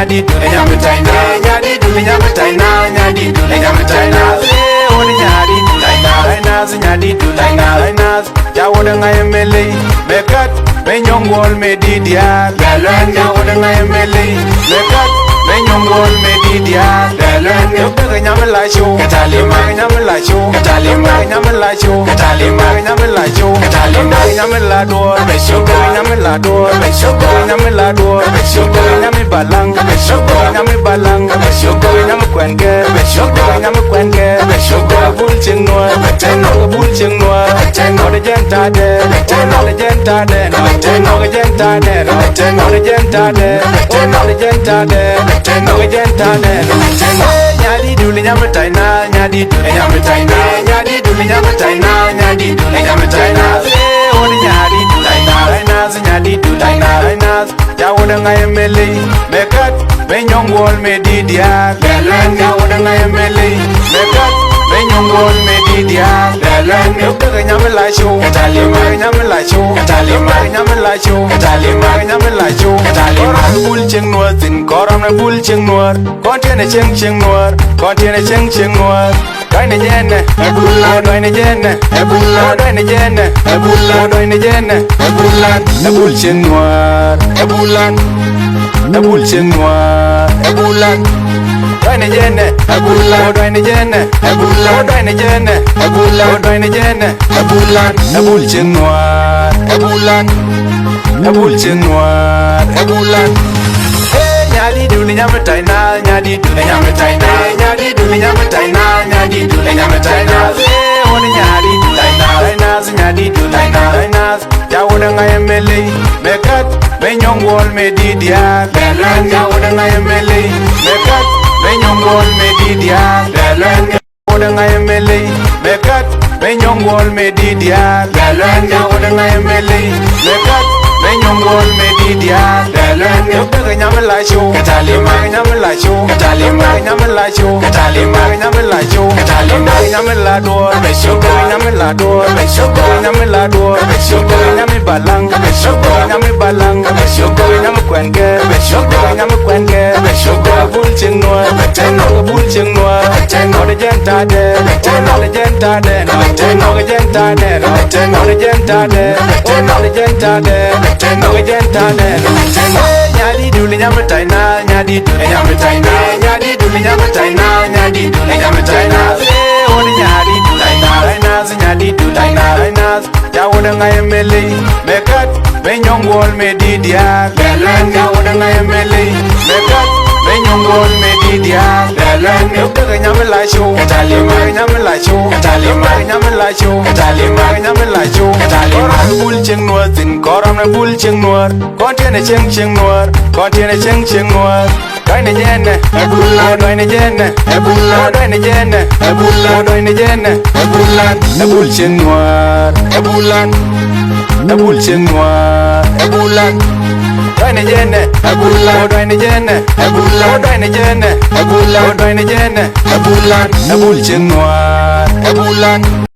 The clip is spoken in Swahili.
nyadi du le nyam taina nyadi du le nyam taina nyadi du le nyam taina on nyadi du taina nyadi du taina ja woda ngai mele mekat me nyongol me didia galan ja woda ngai mele mekat me nyongol me didia galan yo ga nyam la show katalima nyam la show katalima nyam la show katalima nyam la show katalima nyam la do me show nyam la do me show nyam la do me show nyam balang me show nyam balang me show nyam kwenge me show nyam kwenge me show bul chingwa teno bul chingwa teno de jenta de teno de jenta de teno de jenta de teno de jenta de teno de jenta de teno de jenta de nyadi du le nyam taina nyadi du le nyam taina nyadi du le nyam taina nyadi du le nyam taina on nyadi du taina nyadi du taina ja woda ngai mele mekat me nyongol me didia galan ja woda ngai mele mekat me nyongol me didia galan yo ga nyam la show katalima nyam la show katalima nyam la show katalima nyam la show katalima bul cheng nuar tin koram na bul cheng nuar kontiene cheng nuar kontiene cheng nuar doi ne jenne ebulla doi ne jenne ebulla doi ne jenne ebulla doi ne jenne ebulla ebul cheng nuar ebulla ebul cheng nuar ebulla doi ne jenne ebulla doi ne jenne ebulla doi ne jenne ebulla doi ne jenne ebulla ebul cheng nuar ebulla ebul cheng nuar ebulla nyadi du le nyam taina nyadi du le nyam taina nyadi du le nyam taina nyadi du le nyam taina on nyadi du taina nyadi du taina ja woda ngai mele mekat me nyongol me didia galan ja woda ngai mele mekat me nyongol me didia galan woda ngai mele mekat me nyongol me didia galan ja woda ngai mele mekat me nyongol me didia galan yo ga nyam la show katalima nyam la show katalima nyam la show katalima nyam la show katalima nyam la do me show nyam la do me show nyam la do me show nyam balang me show nyam balang me show nyam kwenge me show nyam kwenge me show bul cheng noa teno bul cheng noa teno de jenta de teno de jenta de teno de jenta de teno de jenta de teno de jenta de teno de jenta de nyadi du le nyam taina nyadi du le nyam taina nyadi du le nyam taina nyadi du le nyam taina on nyadi du taina nyadi du taina ja woda ngai mele mekat me nyongol me didia galan ja woda ngai mele mekat me nyongol me didia galan yo ga nyam la show katalima nyam la show katalima nyam la show katalima nyam la show katalima bul cheng nuar tin koram na bul cheng nuar kontiene cheng nuar kontiene cheng nuar doi ne jenne ebulla doi ne jenne ebulla doi ne jenne ebulla doi ne jenne ebulla ebul cheng nuar ebulla ebul cheng nuar ebulla doi ne jenne ebulla doi ne jenne ebulla doi ne jenne ebulla doi ne jenne ebulla ebul cheng nuar ebulla